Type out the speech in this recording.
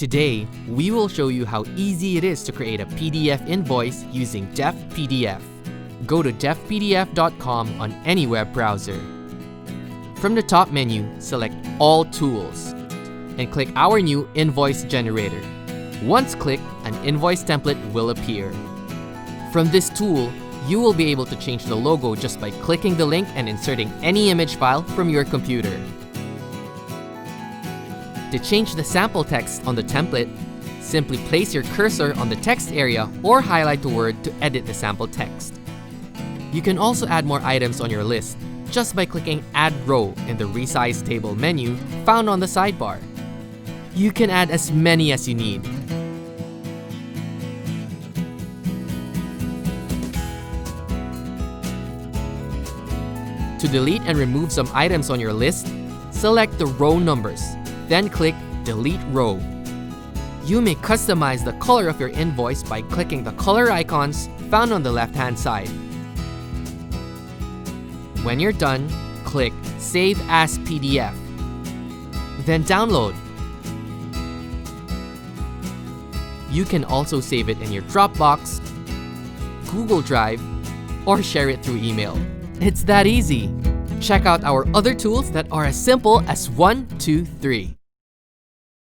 Today, we will show you how easy it is to create a PDF invoice using DeftPDF. Go to DeftPDF.com on any web browser. From the top menu, select All Tools and click our new Invoice Generator. Once clicked, an invoice template will appear. From this tool, you will be able to change the logo just by clicking the link and inserting any image file from your computer. To change the sample text on the template, simply place your cursor on the text area or highlight the word to edit the sample text. You can also add more items on your list just by clicking Add Row in the Resize Table menu found on the sidebar. You can add as many as you need. To delete and remove some items on your list, select the row numbers, then click Delete Row. You may customize the color of your invoice by clicking the color icons found on the left-hand side. When you're done, click Save as PDF. Then download. You can also save it in your Dropbox, Google Drive, or share it through email. It's that easy! Check out our other tools that are as simple as 1, 2, 3.